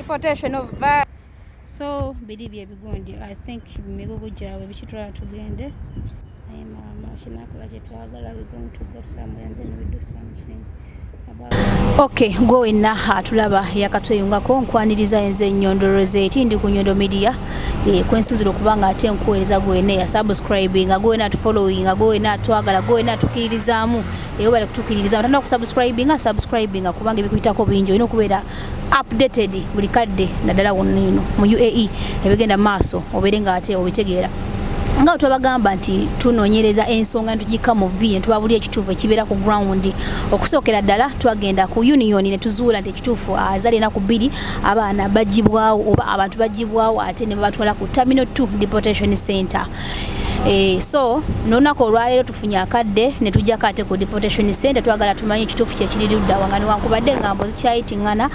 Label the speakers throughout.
Speaker 1: deportation of so biri bye bigondi I think migugu jawe bichitwala tugende naye mama kinakola kye twagala we going to go somewhere and then we do something about okay go inna atulaba yakatweyungako nkwaniriza enze Nyondo Rozet ndi ku Nyondo Media kwensiziro kubanga ate nkuweereza gwene ya subscribing agowe na following agowe na twagala agowe na tukiririzaamu bale kutukiririza batandika ku subscribing kubanga bikuyitako bingi ino kubeera updated buli kadde naddala wonnino mu UAE ebigenda maaso oberenga ate obitegeera nga tubagamba nti tunoonyereza ensonga ntugika mu V ntubabuli ekituufu ekibeera ku ground okusookera ddala twagenda ku union ne tuzuula nti ekituufu azali na ku bbiri abaana bagibwawo oba abantu bagibwawo ate ne batwala ku Terminal 2 Deportation Center. So nonako olwaleero tufunye akadde ne tujja kate ku Deportation Center twagala tumanye ekituufu kye kiri ludda wangani wankubadde ngambo zikyayitingana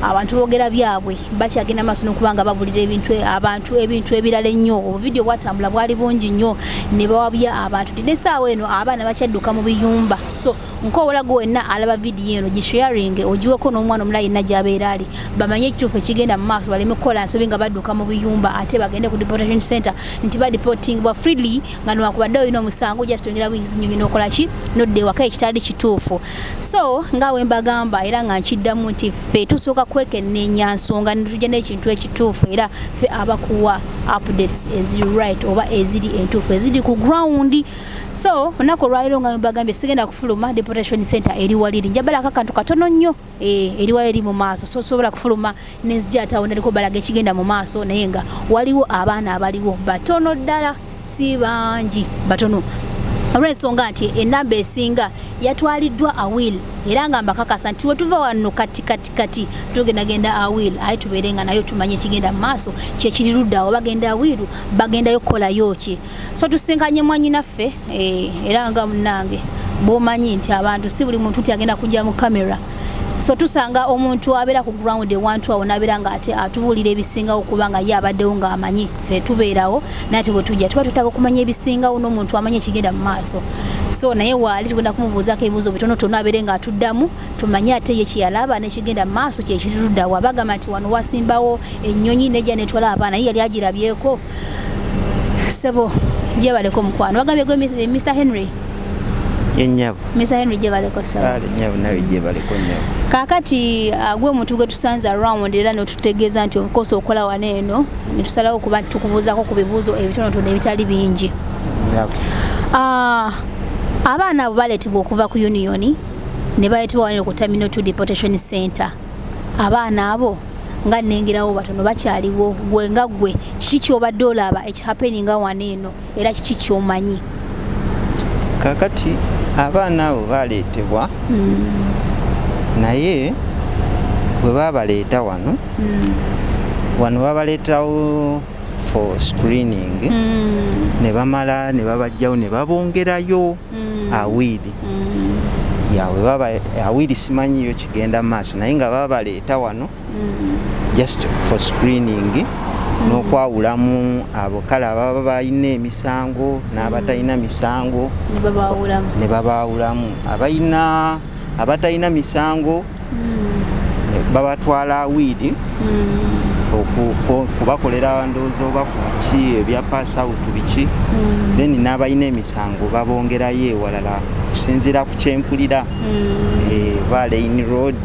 Speaker 1: abantu boogera byabwe bakyagenda maaso n'okubanga babulira ebintu ebirala ennyo obuvidiyo bwatambula bwali bungi nnyo ne bawabya abantu ti n'essaawa eno abaana bakyadduka mu biyumba so nkoowola gwe wenna alaba vidiyo eno gisharing ogiweko n'omwana omulala yenna gy'abeera ali bamanye ekituufu ekigenda mu maaso baleme kukola nsobi nga badduka mu biyumba ate bagende ku Deportation Center nti badeporting bwa freely nga nwakubadde olina omusango just ongera wingi nyinyi n'okola ki nodde waka ekitali kituufu so nga we mbagamba era nga nkiddamu nti ffe tusooka kwekenneenya nsonga ne tujja n'ekintu ekituufu era ffe abakuwa updates eziri right oba eziri entuufu eziri ku ground so onako olwaleero nga mbagambye sigenda kufuluma Deportation Center eri waliri njabalako akantu katono nnyo eriwa eri mu maaso so sobola kufuluma nenzija atawo balaga ekigenda mu maaso naye nga waliwo abaana abaliwo batono ddala si bangi batono olw'ensonga nti ennamba esinga yatwaliddwa awil era nga mbakakasa nti wetuva wano kati tugendagenda awil aye tubeere nga nayo tumanye ekigenda mu maaso kyekiri luddawo bagenda awiru bagendayo kukolayo ki so tusinkanye mwannyinaffe era nga munnange bw'omanyi nti abantu si buli muntu nti agenda kujja mu kamera so tusanga omuntu abeera ku ground ewantu awo nabeera nga ate atubuulira ebisingawo kubanga ye abaddewo ng'amanyi ffe tubeerawo naye ate bwe tujja tuba tutaka okumanya ebisingawo n'omuntu amanye ekigenda mu maaso so naye waali tugenda kumubuuzaako ebibuuzo bitonotono abeere nga atuddamu tumanye ate ye kyeyalaba n'ekigenda mu maaso kyekiruddawo abagamba nti wano wasimbawo ennyonyi nejja netwala abaana ye yali agirabyeko sebo gyebaleko mukwano bagambye gwe Mr. Henry
Speaker 2: Yenyabu.
Speaker 1: Mr. Henry jebaleko sawa.
Speaker 2: Nyabu nawe jebaleko nyabu.
Speaker 1: Kakati gwe omuntu gwe tusanze around era no tutegeeza nti obukosa okola waneeno ne tusalawo kuba tukubuuzaako ku bibuuzo ebitonotono ebitali bingi.
Speaker 2: Nyabu.
Speaker 1: Abaana abo baleetebwa okuva ku union ne baleetebwa wano ku Terminal 2 Deportation Center. Abaana abo nga nnengerawo batono bakyaliwo gwe nga gwe kiki ky'obadde olaba ekihappeninga waneeno era kiki ky'omanyi.
Speaker 2: Kakati abaana abo baleetebwa naye bwe babaleeta wano babaleetawo for screening ne bamala ne babajjawo ne babongerayo awiri yawe baba awiri simanyiyo kigenda maaso naye nga babaleeta wano just for screening n'okwawulamu abokala ababa balina emisango n'abatalina misango ne babaawulamu abatalina misango babatwala awiri okubakolera ndowooza oba ku biki ebya pass out biki then n'abalina emisango babongerayo ewalala kusinziira ku kyempulira Lane Road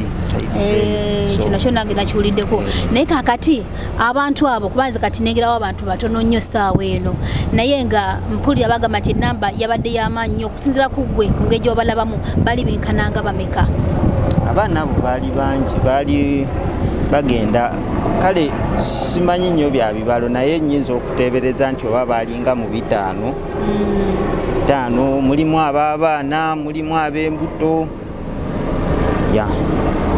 Speaker 1: kino kyonna nakiwuliddeko naye kakati abantu abo kubanze kati nengerawo abantu batono nnyo ssaawa eno naye nga mpulira bagamba nti ennamba yabadde y'amaanyi nnyo okusinziira ku ggwe ku ngeri gy'obalabamu bali benkananga bameka
Speaker 2: abaana abo baali bangi baali bagenda kale simanyi nnyo bya bibalo naye nnyinza okuteebereza nti oba baalinga mu bitaano mulimu ab'abaana mulimu ab'embuto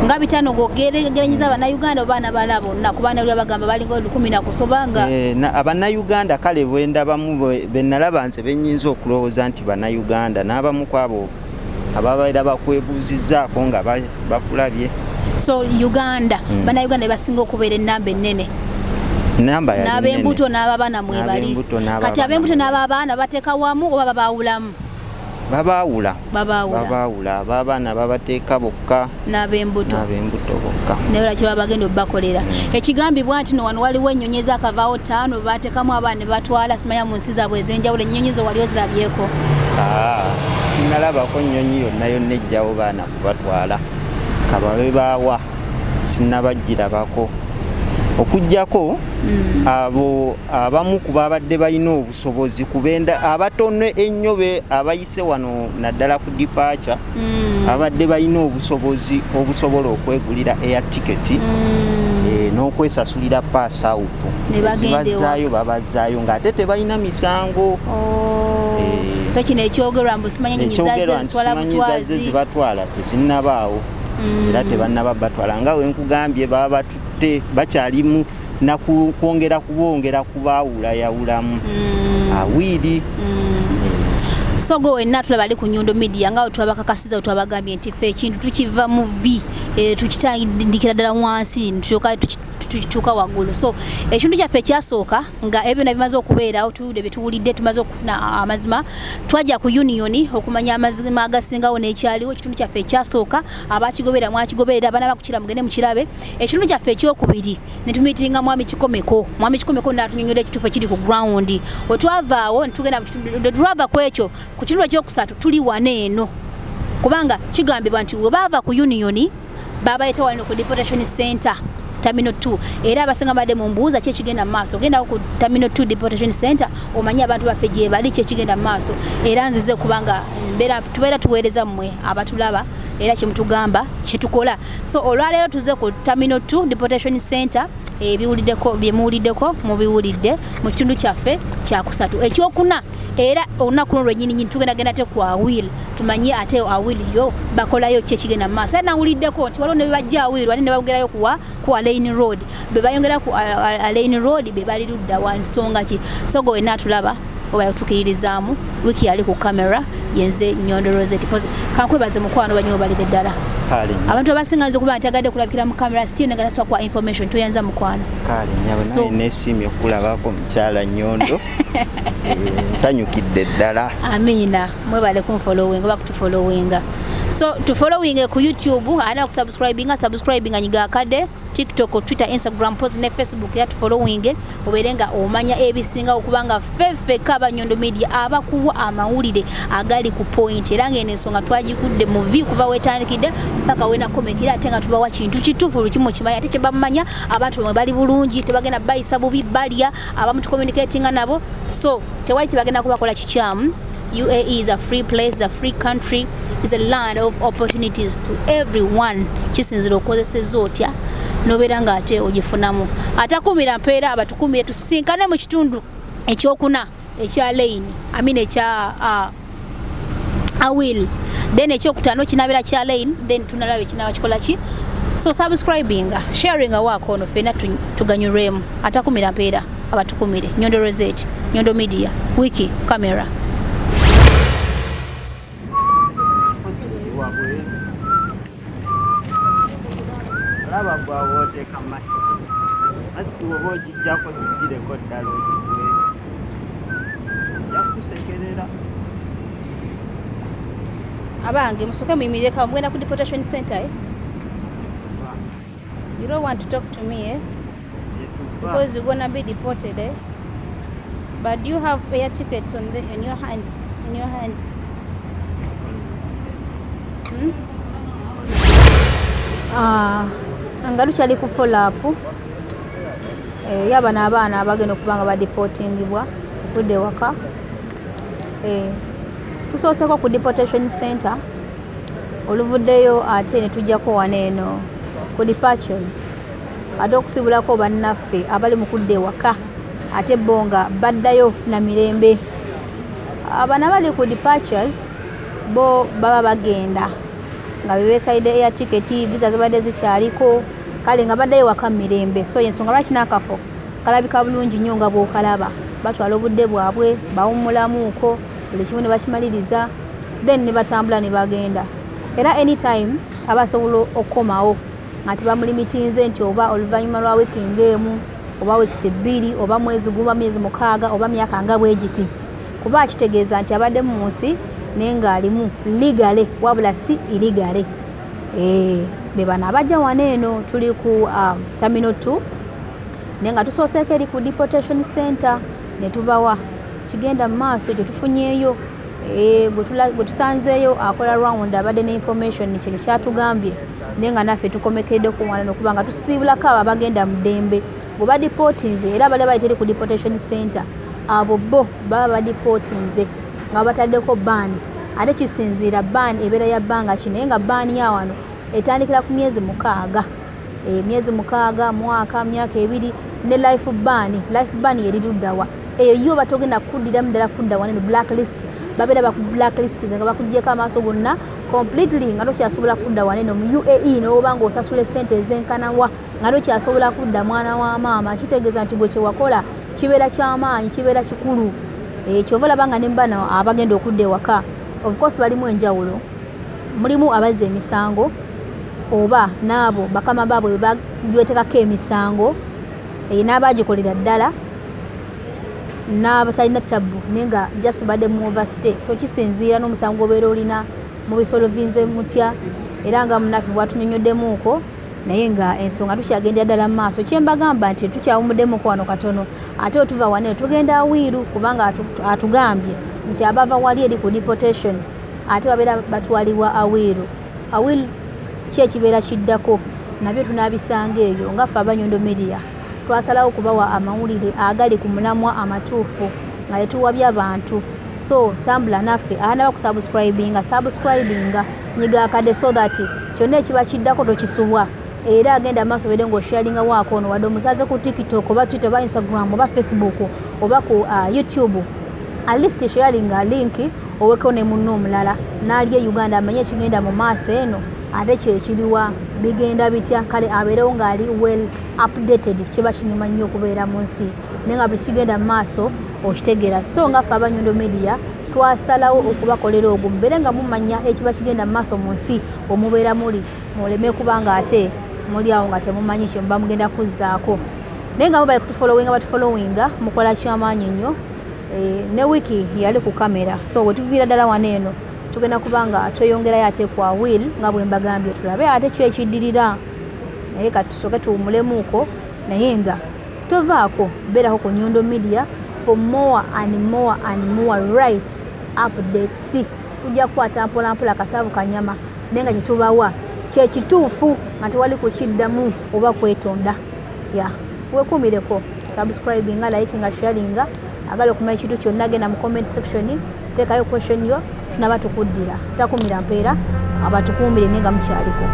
Speaker 1: nga bitano gogeregeranyiza abannayuganda obaana bala bonna kubaana buli bagamba balinga 10 na kusobanga
Speaker 2: abannayuganda kale bwendabamu bennalaba nze bennyinza okulowooza nti bannayuganda n'abamu kwabo ababaera bakwebuuzizzaako nga bakulabye
Speaker 1: so Uganda bannayuganda basinga okubeera ennamba ennene n'abembuto n'ababaana mwebali kati abembuto n'ababaana bateeka wamu oba babaawulamu
Speaker 2: babaawula abaana babateeka bokka
Speaker 1: n'ab'embuto
Speaker 2: bokka
Speaker 1: naye lwaki baba bagenda obbakolera ekigambibwa nti wano waliwo ennyonyi ezakavaawo 5 bateekamu abaana ne batwala simanya mu nsi zaabwe ez'enjawulo ennyonyi zo wali ozirabyeko
Speaker 2: sinalabako nnyonyi yonna ejjawo baana kubatwala kababe baawa sinnabagirabako okujjako abo abamu ku babadde balina obusobozi kubenda abatono ennyo abayise wano naddala ku departure abadde balina obusobozi obusobola okwegulira air ticket n'okwesasulira pass out bazaayo babazaayo ng'ate tebalina misango
Speaker 1: so kino ekyogerwa mbu simanya nnyinyi
Speaker 2: zibatwala tezinnabaawo era tebannaba batwala nga wenkugambye baba batutte bakyalimu nakwongera kubongera kubaawulayawulamu awiri
Speaker 1: so go wenna tulaba ali ku Nyondo Media nga twabakakasiza twabagambye nti ffe ekintu tukiva mu v tukitandikira ddala wansi tuka waggulu so ekintu kyaffe ekyasooka nga ebyo bimaze okubeerawo tuwulidde byetuwulidde tumaze okufuna amazima twajja ku union okumanya amazima agasingawo n'ekyaliwo ekitundu kyaffe ekyasooka abakigobera mwakigoberera abaana bakukira mugende mukirabe ekintu kyaffe ekyokubiri ne tumitinga mwami kikomeko n'atunyonyola ekituufu ekiri ku ground wetwavaawo netugenda mu kitundu tulava ku ekyo ku kitundu ekyokusatu tuli waneeno kubanga kigambibwa nti we baava ku union babayita wano ku Deportation Center Terminal 2 era abasinga badde mu mbuuza kye kigenda mu maaso genda ku Terminal 2 Deportation Center omanyi abantu baffe gye bali kye kigenda mu maaso era nzize kubanga tubeera tuweereza mmwe abatulaba era kye mutugamba kye tukola so olwaleero tuze ku Terminal 2 Deportation Center byemuwuliddeko mubiwulidde mu kitundu kyaffe kyakusatu ekyokuna era olunaku lwennyini tugendagenda te ku awil tumanye ate awil yo bakolayo kye kigenda mu maaso era nawuliddeko nti waliwo ne bebajja awil wali ne bagerayo ku Lane Road bebayongera ku Lane Road be bali ludda wa nsonga ki so go wenna tulaba oba tukiririzaamu wiki yali ku kamera yenze Nyondo Rozet pose kankwebaze mukwano banyo balide ddala abantu abasinga nze kuba ntagadde kulabikira mu kamera still negaswa kwa information toyanza mukwano
Speaker 2: kale nyaba naye nesimye kulabako mukyala Nyondo nsanyukidde ddala
Speaker 1: amina mwebale kunfollowing oba kutufollowinga so tufollowing ku YouTube ana subscribinga nyiga akade TikTok, Twitter, Instagram, post ne Facebook ya tufollowing oberenga omanya ebisinga okubanga feffe kaba Nyondo Media abakuwa amawulire agali ku point era ngene ensonga twagikudde mu view kuva wetandikide mpaka wena komekira atenga tubawa kintu kitufu lukimu kimanya ate kyebamanya abantu bamwe bali bulungi tebagenda bayisa bubi balya abamu communicating nabo so tewali tebagenda kubakola kikyamu UAE is a free place, a free country, is a land of opportunities to everyone. Kisinzira okozesa otya nobeera nga ate ogifunamu atakumira mpeera abatukumire tusinkane mu kitundu ekyokuna ekya lane ekya awil then ekyokutaano kinabera kya lane then tunalaba ekinaaba kikola ki so subscribing sharing awako ono fena tuganyuremu atakumira mpeera abatukumire Nyondo Rozet Nyondo Media wiki camera
Speaker 2: laba bwawoteeka masi asikuwoba ogijjako gijjireko ddala ogigwe jakusekerera
Speaker 1: abange musoke muyimireka mugenda ku Deportation Center You don't want to talk to me because you're gonna be deported but do you have air tickets in your hands nga lukyali ku follow up yaba n'abaana abagenda okubanga badeportingibwa okudda waka tusooseko ku Deportation Center oluvuddeyo ate ne tujjako waneeno ku departures ate okusibulako bannaffe abali mu kudda ewaka ate bo nga baddayo na mirembe abana bali ku departures bo baba bagenda nga bebeesalidde air ticket visa zibadde zikyaliko kale nga baddayo waka mirembe so yensonga lwaki n'akafo kalabika bulungi nnyo nga bw'okalaba batwala obudde bwabwe bawummulamuuko buli kimu ne bakimaliriza then ne batambula ne bagenda era anytime abasobola okukomawo nga tebamulimitinze nti oba oluvannyuma lwa wiiki ng'emu oba wiikisi 2 oba mwezi gumu myezi 6 oba myaka nga bwe giti kuba akitegeeza nti abadde mu nsi naye ng'alimu legale wabula si illegale. Be bano abajja wano eno tuli ku Terminal 2 naye nga tusooseeko eri ku Deportation Center ne tubawa kigenda mu maaso gye tufunyeeyo bwe tusanzeeyo akola round abadde ne information kino kyatugambye naye nga naffe tukomekedde ku wano okuba nga tusiibulako abo abagenda mu ddembe bwe badipotinze era bali bayiteri ku Deportation Center abo bo baba badipotinze nga bataddeko baani ate kisinziira baani ebeera ya bbanga ki naye nga baani ya wano etandikira ku myezi 6 myezi 6 mwaka myaka 2 ne life ban yerituddawa eyo yo batogenda kuddiramu ddala kudda wano blacklist babeera baku blacklist nga bakugyeko amaaso gonna completely nga tokyasobola kudda wano mu UAE n'oba ng'osasula essente ezenkanawa nga tokyasobola kudda mwana wa maama kitegeeza nti gwe kyewakola kibeera kyamaanyi kibeera kikulu kyova olaba nga ne bano abagenda okudda ewaka of course balimu enjawulo mulimu abazza emisango oba naabo bakama baabwe bagwetekako emisango n'abagikolera ddala n'abatalina tabbu naye nga just badde mu overstay so kisinziira n'omusango obeera olina mu bisolo vinze mutya era nga munaffe bwatunyonyoddemuuko naye nga ensonga tukyagendera ddala mu maaso kyembagamba nti tukyawummuddemu wano katono ate otuva wano tugenda awiiru kubanga atugambye nti abava wali eri ku deportation ate babeera batwalibwa awiiru ki ekibeera kiddako nabyo tunaabisanga eyo nga ffe abanyondo media twasalawo okubawa amawulire agali ku mulamwa amatuufu nga tetuwabya abantu so tambula naffe anaba subscribinga nyiga akade so that kyonna ekiba kiddako tokisubwa era agenda maaso bede ng'osharinga waako ono wadde omusaze ku TikTok oba Twitter oba Instagram oba Facebook oba ku YouTube at least sharinga linki oweko ne munno omulala n'ali Uganda amanye ekigenda mu maaso eno ate kyekiriwa bigenda bitya kale abeerewo ng'ali well updated kiba kinyuma nnyo okubeera mu nsi naye nga buli kigenda mu maaso okitegeera so nga ffe abanyondo media twasalawo okubakolera ogwo mubeere nga mumanya ekiba kigenda mu maaso mu nsi omubeera muli muleme kubanga ate muli awo nga temumanyi kye muba mugenda kuzzaako naye nga mubaye kutufollowinga batufollowinga mukola kyamaanyi nnyo ne wiki yali ku kamera so bwe tuviira ddala wano eno tugenda kubanga tweyongerayo ate kwa will nga bwe mbagambye tulabe ate kyekiddirira naye kati tusooke tuwumulemuuko naye nga tovaako beerako ku Nyondo Media for more and more right updates tujja kukwata mpolampola kasaavu kanyama naye nga kyetubawa kyekituufu nga tewali kukiddamu oba kwetonda weekuumireko subscribinga likinga sharinga agala okumanya ekintu kyonna genda mu comment section teekayo question yo tunaba tukuddira takumira mpeera abatukuumire naye nga mukyaliko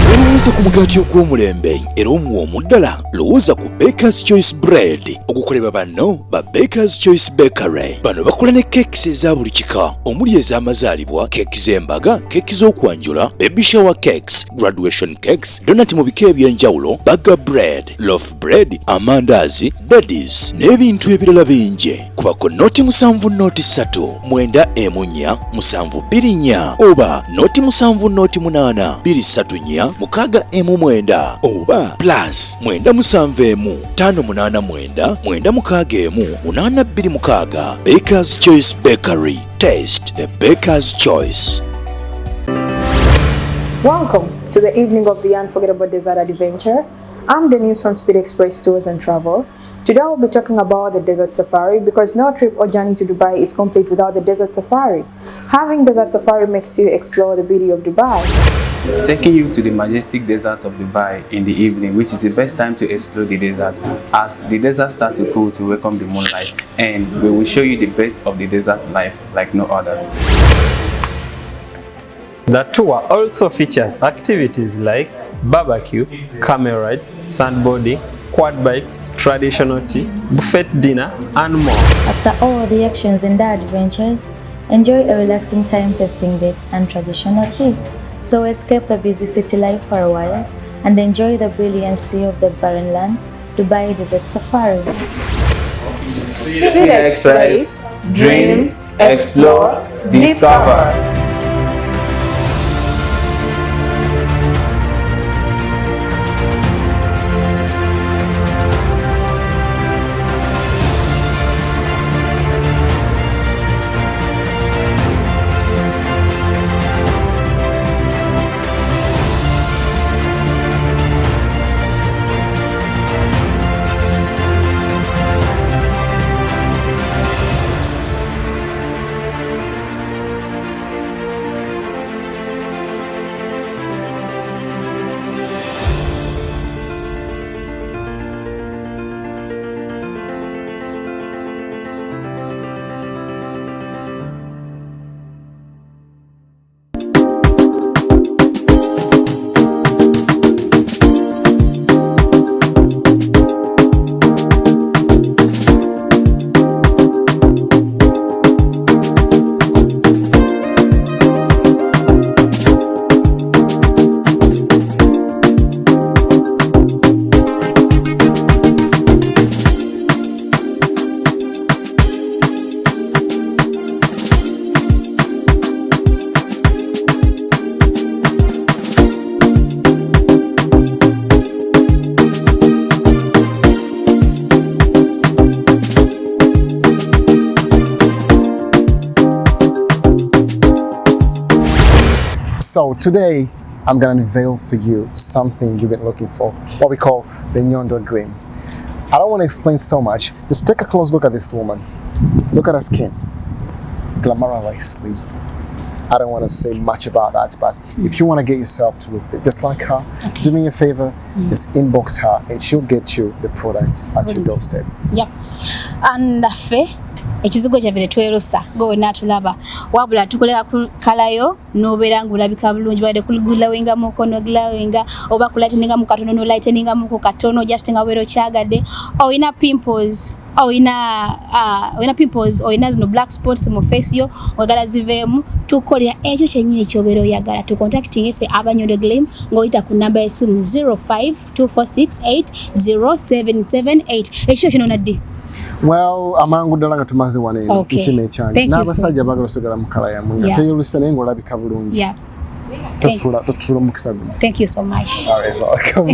Speaker 3: olowooza ku mugaati ogw'omulembe era omuwoomu ddala lowooza ku Baker's Choice Bread okukolebwa banno ba Baker's Choice Bakery. Bano bakola ne cakes eza buli kika omuli ez'amazaalibwa, keeki z'embaga, keeki z'okwanjula, baby shower cakes, graduation cakes, donati mu bika eby'enjawulo, burger bread, loaf bread, amandaazi, daddies n'ebintu ebirala bingi. Kubako noti 7 noti 3 9 4 7 2 oba noti 7 noti 8 2 3 9 oba plus 9 7 5 8 9 8 Baker's Choice Bakery. Taste the Baker's Choice.
Speaker 4: Welcome to the evening of the unforgettable desert adventure. I'm Denise from Speed Express Tours and Travel. Today we'll be talking about the desert safari because no trip or journey to Dubai is complete without the desert safari. Having desert safari makes you explore the beauty of Dubai.
Speaker 5: Taking you to the majestic desert of Dubai in the evening, which is the best time to explore the desert as the desert starts to cool to welcome the moonlight, and we will show you the best of the desert life like no other.
Speaker 6: The tour also features activities like barbecue, camel rides, sandboarding, quad bikes, traditional tea, buffet dinner, and more.
Speaker 7: After all the actions and the adventures, enjoy a relaxing time tasting dates and traditional tea. So escape the busy city life for a while and enjoy the brilliancy of the barren land, Dubai Desert Safari.
Speaker 5: Speed Express, dream, explore, discover.
Speaker 8: So today I'm going to unveil for you something you've been looking for, what we call the Nyondo Gleam. I don't want to explain so much. Just take a close look at this woman. Look at her skin. Glamouriously. I don't want to say much about that, but if you want to get yourself to look just like her, do me a favor, just inbox her and she'll get you the product at your doorstep.
Speaker 1: Yeah. And ekizigo kyaffe twerusa go natulaba wabula tukolera kalayo nobeera ngulabika bulungi bade kulgulawenga mukono glawenga oba kulateninga mukatono no lighteninga muko katono just nga wero kyagadde oyina pimples oyina zino black spots mu face yo ogala zivemu tukolera ekyo kyenyini kyobero yagala tu contacting efe abanyondo gleam ngoyita ku number esimu 0524680778 ekyo kino naddi.
Speaker 8: Well, amangu dalanga tumaze wanene ichime chanje n'abasajja bagala osigala mukala ya munga teyoluse nengo labika bulungi.
Speaker 1: Yeah.
Speaker 8: Tosula mukisa guno.
Speaker 1: Thank you so much.
Speaker 8: All right, welcome.